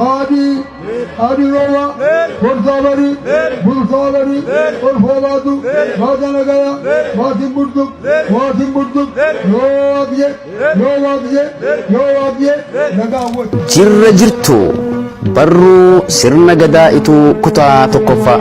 هادي هادي روى فرصابري فرصابري والفولادو راجا نگايا واسم بردك يو واقية نگاوت jirra jirtu barruu sirna gadaa ituu kutaa tokkoffaa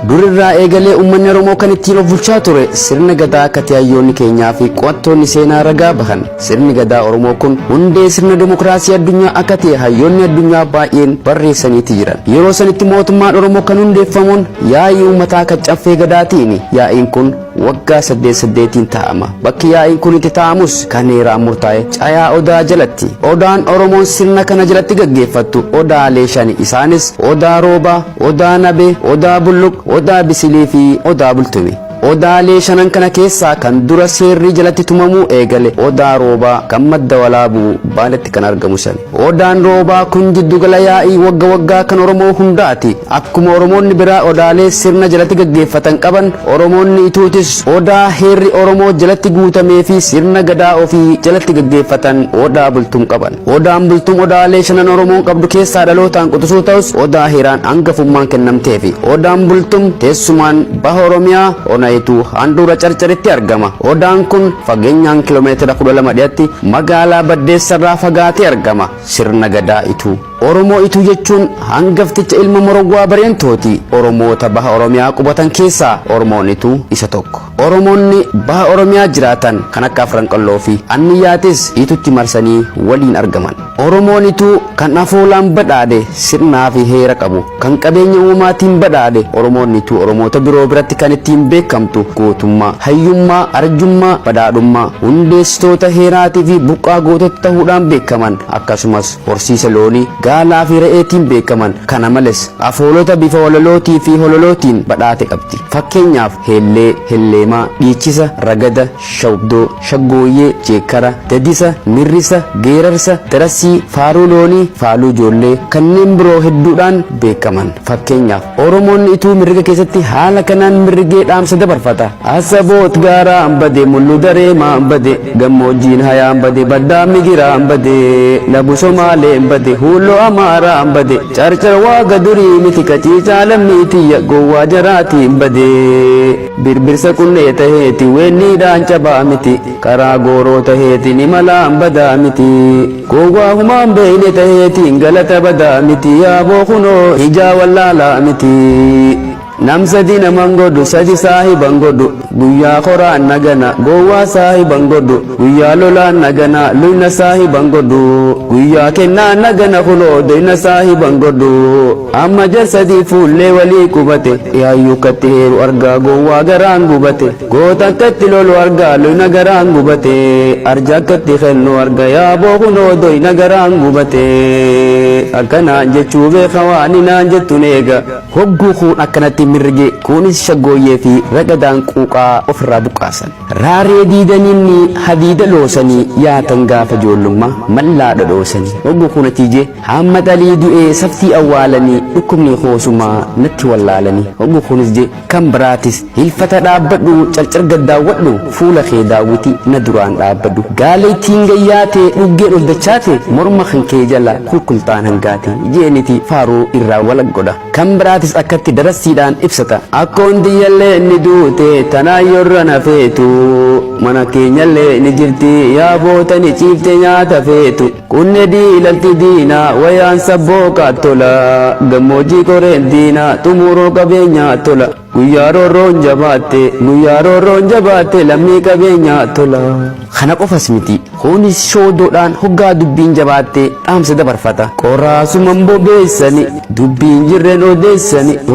durirraa eegalee uummanni Oromoo kan ittiin of bulchaa ture sirna gadaa akka hayyoonni keenyaa fi qo'attoonni seenaa ragaa bahan sirni gadaa Oromoo kun hundee sirna dimokiraasii addunyaa akka ta'e hayyoonni addunyaa baay'een barreessaniiti jiran yeroo sanitti mootummaan Oromoo kan hundeeffamuun yaa'ii uummataa kan caffee gadaatiin yaa'iin kun waggaa 8 taa'ama bakki yaa'iin kun itti taa'amus kan heeraan murtaa'e cayaa odaa jalatti odaan Oromoon sirna kana jalatti gaggeeffattu odaalee shani isaanis odaa roobaa odaa nabee odaa bulluq odaa bisilii fi odaa bultume odaalee shanan kana keessaa kan dura seerri jalatti tumamuu eegale odaa roobaa kan madda walaabuu baaletti kan argamu san odaan roobaa kun jiddugala yaa'ii waggaa kan Oromoo hundaati akkuma Oromoonni biraa odaalee sirna jalatti gaggeeffatan qaban Oromoonni ituutis odaa heerri Oromoo jalatti guutamee fi sirna gadaa ofii jalatti gaggeeffatan odaa bultum qaban odaan bultum odaalee shanan Oromoon qabdu keessaa dhalootaan quxisuu ta'us odaa heeraan hangafummaan kennamteefi odaan bultum teessumaan baha Oromiyaa itu handura carcaritti argama odaan kun fageenyaan kiiloomeetira 12 dhiyaatti magaalaa Baddeessarraa fagaatee argama sirna gadaa itu Oromoo itu jechuun hangafticha ilma Morowwaa Bareentooti Oromoota baha Oromiyaa qubatan keessaa Oromoon itu isa tokko Oromoonni baha Oromiyaa jiraatan kan akka Afranqalloo fi Anniyyaatis itutti marsanii waliin argaman Oromoon itu kan afoolaan badhaadhe sirnaa fi heera qabu kan qabeenya uumaatiin badhaadhe Oromoon itu Oromoota biroo biratti kan ittiin beekamtu gootummaa hayyummaa arjummaa badhaadhummaa hundeessitoota heeraatii fi buqqaa gootota ta'uudhaan beekaman akkasumas horsiisa loonii gaalaa fi re'eetiin beekaman kana malees afoolota bifa hololootii fi hololootiin badhaate qabdi fakkeenyaaf heellee helleemaa dhiichisa ragada shawdoo shaggooyyee jeekara dadisa mirrisa geerarsa darasii faaruu loonii faaluu ijoollee kanneen biroo hedduudhaan beekaman fakkeenyaaf Oromoonni ituu mirga keessatti haala kanaan mirgee dhaamsa dabarfata asaboot gaaraa hambade mullu dareemaa hambade gammoojjiin hayaa hambade baddaa migiraa hambade labu somaalee hambade huulloo amaaraa hambade carcar waaqa durii miti qaciicaa lammiitiyya gowwaa jaraatiin bade birbirsa qunnee taheeti weenniidhaan cabaa miti karaa gooroo taheeti ni malaa badaa miti gowwaa humaan beeyne taheetiin galata badaa miti yaaboo kunoo ijaa wallaalaa miti namsadi naman godhu sadi saahiban godhu guyyaa qoraan nagana gowwaa saahiban godhu guyyaa lolaan nagana luyna saahiban godhu guyyaa kennaan nagana kunoo doyna saahiban godhu amma jarsadii fuullee walii qubate yaayyukkatti heeru argaa gowwaa garaan gubate gootakkatti lolu argaa luyna garaan gubate arjaakkatti kennu arga yaaboo kunoo doyna garaan gubate akkanaan jechuu beeka waaninaan jettun eega hogguu kun akkanatti mirge kunis shaggooyyee fi ragadaan quuqaa ofirraa buqqaasan raaree diidaniinni hadiida loosanii yaatan gaafa ijoollummaa mallaa dhodhoosanii hogguu kun atiije hamma dhalii du'ee saftii awwaalanii dhukkubni hoosumaa natti wallaalanii hogguu kunis je kan biraatis hilfata dhaabbadhu calcar gaddaawwadhu fuula kee daawwiti na duraan dhaabbadhu gaaleettiin gayyaate dhuggeen ol dachaate morma kan kee jala kulkultaan hangaate jeeniti faaruu irraa walaggodha kan biraatis akkatti darasiidhaan ibsata akkoon diyyallee ni duute tanaayorra na feetu mana keenyallee ni jirti yaaboota ni ciifte nyaata feetu kunne diilalti diina wayaan sabboo kaattola gammoojjii koreen diina xumuroo qabeenyaa tola guyyaa roorroon jabaatte lammii qabeenyaa tola kana qofas miti kunis shoodoodhaan hoggaa dubbiin jabaatte dhaamsa dabarfata qoraasuman bobeessani dubbiin jirreen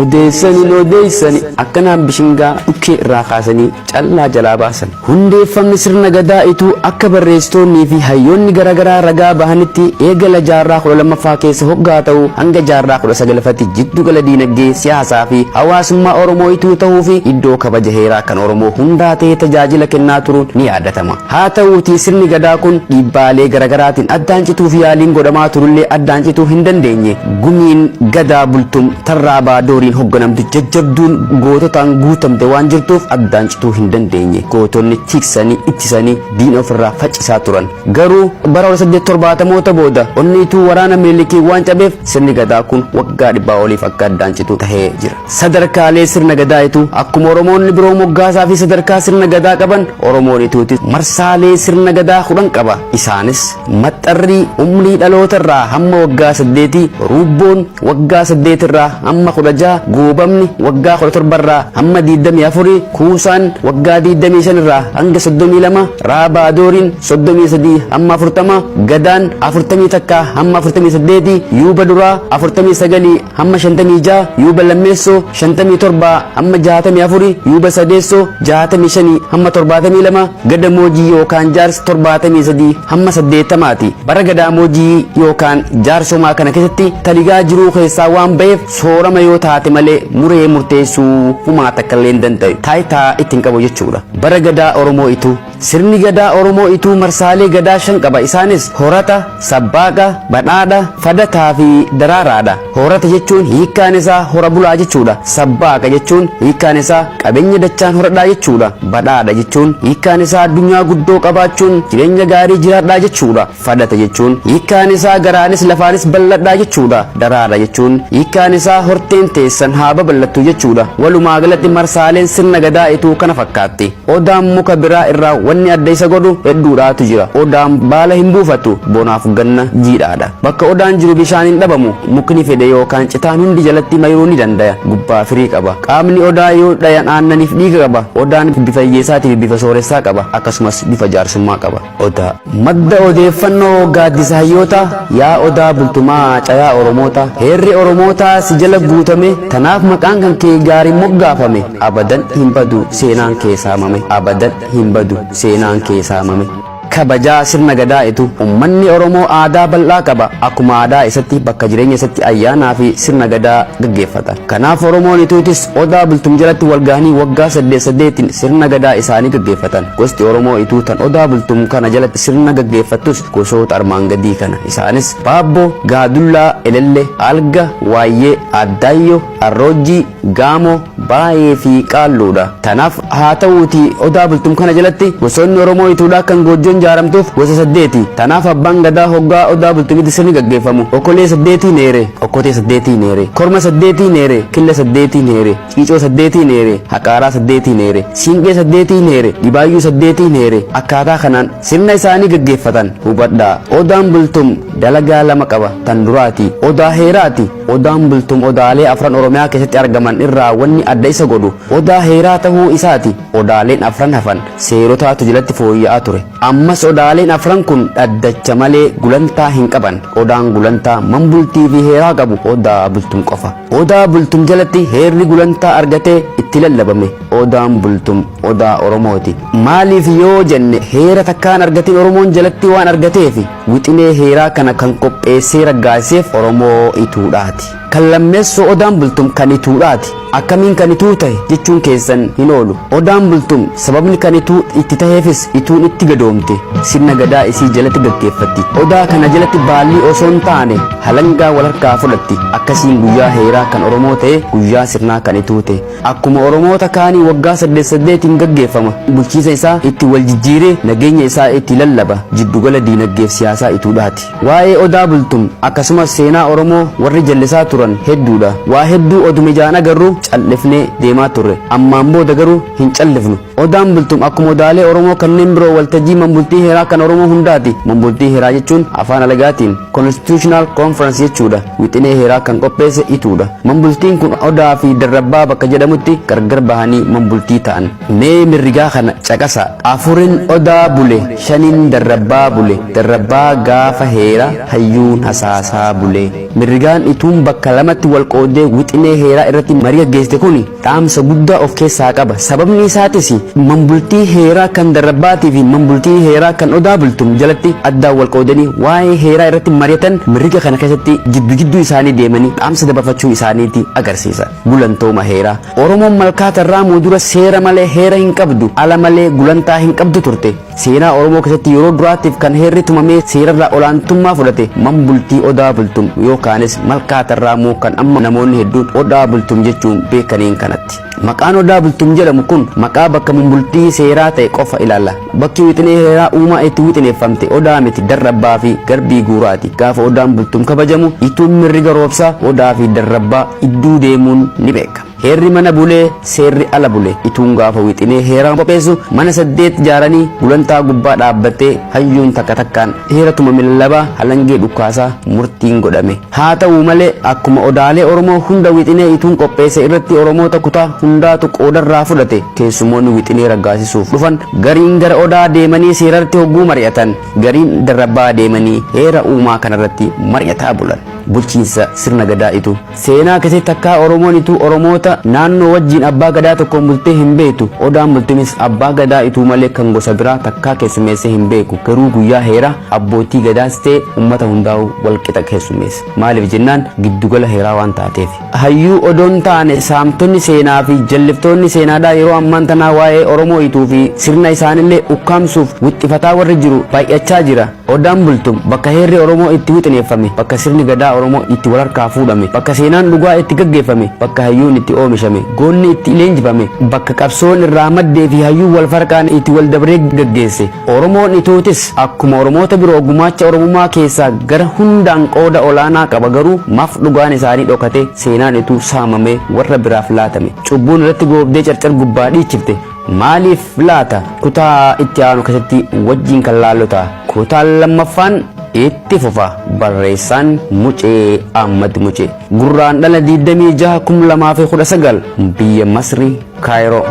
odeessani akkanaan bishingaa dhukkee irraa kaasanii callaa jalaa baasan hundeeffamni sirna gadaa ituu akka barreessitoonnii fi hayyoonni garaagaraa ragaa bahanitti eegala jaarraa 12ffaa keessa hoggaa ta'u hanga jaarraa 19ffaatti jiddugala diinagdee siyaasaa fi hawaasummaa Oromoo ituu ta'uu fi iddoo kabaja heeraa kan Oromoo hundaa ta'ee tajaajila kennaa turuun ni yaadatama haa ta'uutii sirni gadaa gadaa kun dhiibbaalee garagaraatiin addaan cituuf yaaliin godhamaa turullee addaan cituu hin dandeenye. Gumiin gadaa bultum tarraa baadooriin hoogganamtu jajjabduun goototaan guutamte waan jirtuuf addaan cituu hin dandeenye. Gootonni tiksanii ittisanii diina ofirraa faccisaa turan. Garuu bara 1870 booda onniituu waraana Minilikii waan cabeef sirni gadaa kun waggaa 100 oliif akka addaan citu tahee jira. Sadarkaalee sirna gadaa'itu akkuma Oromoonni biroo moggaasaa fi sadarkaa sirna gadaa qaban Oromoonituutis marsaalee sirna gadaa 10 qaba. Isaanis maxxarrii umrii dhalootarraa hamma waggaa 8, ruubboon waggaa 8 irraa hamma 16, goobamni waggaa 17 irraa hamma 24, kuusaan waggaa 25 irraa hanga 32, raabaadooriin 33 hamma 40, gadaan 40 takka hamma 48, yuuba duraa 49 hamma 56, yuuba lammeessoo 57 hamma 64, yuuba sadeessoo 65 hamma 72, gada moojii yookaan jaarsa 73 hamma 80ti. Bara gadaa moojii yookaan jaarsomaa kana keessatti taligaa jiruu keessaa waan ba'eef soorama yoo taate malee muree murteessuu humaa takka illee hin danda'u. Taayitaa ittiin qabu jechuudha. Bara gadaa Oromoo Ituu sirni gadaa Oromoo Ituu marsaalee gadaa 5 qaba. Isaanis horata, sabbaaqa, badhaadha, fadataa fi daraaraadha. Horata jechuun hiikkaan isaa hora bulaa jechuudha. Sabbaaqa jechuun hiikkaan isaa qabeenya dachaan horadhaa jechuudha. Badhaadha jechuun hiikkaan isaa addunyaa guddoo qabaachuun jireenya gaarii jiraadhaa jechuudha. Fadata jechuun hiikkaan isaa garaanis lafaanis bal'adhaa jechuudha. Daraara jechuun hiikkaan isaa horteen teessan haa babal'attu jechuudha. Walumaa galatti marsaaleen sirna gadaa Ituu kana fakkaatti. Odaan muka biraa irraa wanni adda isa godhu hedduudhaatu jira. Odaan baala hin buufatu, bonaaf ganna jiidhaadha. Bakka odaan jiru bishaan hin dhabamu, mukni fedhe yookaan citaan hundi jalatti mayruu ni danda'a. Gubbaa firii qaba. Qaamni odaa yoo dhayan aannaniif dhiiga qaba. Odaan bifa hiyyeessaatii fi bifa sooressaa qaba. Akkasumas bifa jaarsummaa qaba. Odaa madda odeeffannoo gaaddisa hayyoota yaa odaa bultumaa cayaa Oromoota. Heerri Oromoota si jala guutame tanaaf maqaan kan kee gaariin moggaafame. Abadan hin badu seenaan kee saamame. Abadan hin badu seenaan kee saamame. Kabajaa sirna gadaa Ituu ummanni Oromoo aadaa bal'aa qaba. Akkuma aadaa isatti bakka jireenya isatti ayyaanaa fi sirna gadaa gaggeeffata. Kanaaf Oromoon Ituutis odaa bultum jalatti walgahanii waggaa 8 sirna gadaa isaanii gaggeeffatan. Gosti Oromoo Ituu tan odaa bultum kana jalatti sirna gaggeeffattus gosoota armaan gadii kana. Isaanis Baabboo, Gaadullaa, Elelle, Alga, Waayyee, Addaayyoo, Arroojjii, Gaamoo, Baay'ee fi Qaalluudha. Tanaaf haa ta'uuti odaa bultum kana jalatti gosoonni Oromoo Ituudhaa kan Goojjoon jaaramtuuf gosa 8. Tanaaf abbaan gadaa hoggaa odaa bultumitti sirni gaggeeffamu okolee 8 neere, okkotee 8 neere, korma 8 neere, killa 8 neere, ciicoo 8 neere, haqaaraa 8 neere, siinqee 8 neere, dhibaayyuu 8 neere. Akkaataa kanaan sirna isaanii gaggeeffatan. Hubadhaa odaan bultum dalagaa 2 qaba. Tan duraati odaa heeraati. Odaan bultum odaalee afran Oromiyaa keessatti argaman irraa wanni adda isa godhu odaa heeraa ta'uu isaati. Odaaleen afran hafan seerotaatu jalatti fooyya'aa ture. Ammas odaaleen afran kun dhaddacha malee gulantaa hin qaban. Odaan gulantaa manbultii fi heeraa qabu odaa bultum qofa. Odaa bultum jalatti heerri gulantaa argatee itti lallabame. Odaan bultum odaa Oromooti. Maaliif yoo jenne heera takkaan argatiin Oromoon jalatti waan argateefi wixinee heeraa kana kan qopheessee raggaaseef Oromoo Ituudhaati. Kan lammeessoo odaan bultum kan Ituudhaati. Akkamiin kan Ituu ta'e jechuun keessan hin oolu. Odaan bultum sababni kan Ituu itti ta'eefis Ituun itti gadoomte sirna gadaa isii jalatti gaggeeffatti. Odaa kana jalatti baalli osoo hin taane halangaa wal harkaa fudhatti. Akkasiin guyyaa heeraa kan Oromoo ta'e guyyaa sirnaa kan Ituu ta'e. Akkuma Oromoota kaanii waggaa 8 gaggeeffama. Bulchiisa isaa itti wal jijjiiree nageenya isaa itti lallaba. Jiddugala diinagdeef siyaasaa Ituudhaati. Waa'ee odaa bultum akkasumas seenaa Oromoo warri jallisaa turan hedduudha. Waa hedduu odume jaan agarru callifnee deemaa turre. Ammaan booda garuu hin callifnu. Odaan bultum akkuma odaalee Oromoo kanneen biroo waltajjii manbultii heeraa kan Oromoo hundaati. Manbultii heeraa jechuun afaan alagaatiin Constitutional Conference jechuudha. Wixinee heeraa kan qopheesse Ituudha. Manbultiin kun odaa fi darrabbaa bakka jedhamutti gargar bahanii manbultii ta'an. Mee mirrigaa kana caqasa. Afurin odaa bule, 5 darrabbaa bule. Darrabbaa gaafa heera hayyuun hasaasaa bule. Mirrigaan Ituun bakka lamatti wal qoodee wixinee heeraa irratti marii gaggeessite kun dhaamsa guddaa of keessaa qaba. Sababni isaatis Mambultii heeraa kan darrabbaatii fi mambultii heeraa kan odaa bultum jalatti addaan wal qoodanii waa'ee heeraa irratti mari'atan mirga kana keessatti gidduu isaanii deemanii dhaamsa dabarfachuu isaaniiti agarsiisa. Gulantooma heeraa Oromoon malkaatarraa muudura seera malee heera hin qabdu ala malee gulantaa hin qabdu turte. Seenaa Oromoo keessatti yeroo duraatiif kan heerri tumamee seerarraa olaantummaa fudhate mambultii odaa bultum yookaanis malkaatarraa moo kan amma namoonni hedduun odaa bultum jechuun beekaniin kanatti. Maqaan odaa bultum jedhamu kun maqaa bakka mambultii seeraa ta'e qofa ilaalla. Bakki wixinee heeraa uumaa itti wixineeffamte odaa miti darrabbaa fi garbii guuraati. Gaafa odaan bultum kabajamu ituun mirriga roobsaa odaa fi darrabbaa idduu deemuun ni beekama. Heerri mana bulee seerri ala bulee ituun gaafa wixinee heeraa qopheessu mana 8 ijaaranii gulantaa gubbaa dhaabbattee hayyuun takka takkaan heera tumame lallabaa halangee dhukkaasaa murtiin godhame. Haa ta'u malee akkuma odaalee Oromoo hunda wixinee ituun qopheesse irratti Oromoota kutaa hundaatu qoodarraa fudhate. Keessumoonni wixinee raggaasisuuf dhufan gariin gara odaa deemanii seerarratti hogguu mari'atan, gariin darrabbaa deemanii heera uumaa kanarratti mari'ataa bulan. Bulchiinsa sirna gadaa itu seenaa keessatti takkaa Oromoon itu Oromoota naannoo wajjin abbaa gadaa tokkoon bultee hin beektu. Odaan bultumis abbaa gadaa itu malee kan gosa biraa takkaa keessummeessee hin beeku. Garuu guyyaa heeraa abbootii gadaas ta'e uummata hundaa'u walqixa keessummeessa. Maaliif jennaan giddugala heeraa waan taateef. Hayyuu odoon taane saamtonni seenaa fi jalliftoonni seenaadhaa yeroo ammaan tanaa waa'ee Oromoo ituu fi sirna isaanillee ukkaamsuuf wixxifataa warri jiru baay'achaa jira. Odaan bultum bakka heerri Oromoo itti wixineeffame, bakka sirni gadaa Oromoo itti wal harkaa fuudhame, bakka seenaan dhugaa itti gaggeeffame, bakka hayyuun itti oomishame, goonni itti leenjifame, bakka qabsoon irraa maddee fi hayyuu wal farqaan itti wal dabree gaggeesse. Oromoon ituutis akkuma Oromoota biroo gumaacha Oromummaa keessaa gara hundaan qooda olaanaa qaba. Garuu maaf dhugaan isaanii dhokate seenaan ituu saamamee warra biraaf laatame. Cubbuun irratti goobdee carcar gubbaa dhiichifte. Maaliif laata? Kutaa itti aanu keessatti wajjin kan laallotaa. Kutaan lammaffaan itti fufa. Barreessaan Mucee Ahmad Mucee. Gurraandhala 26 2019 biyya Masrii Kaayiroo.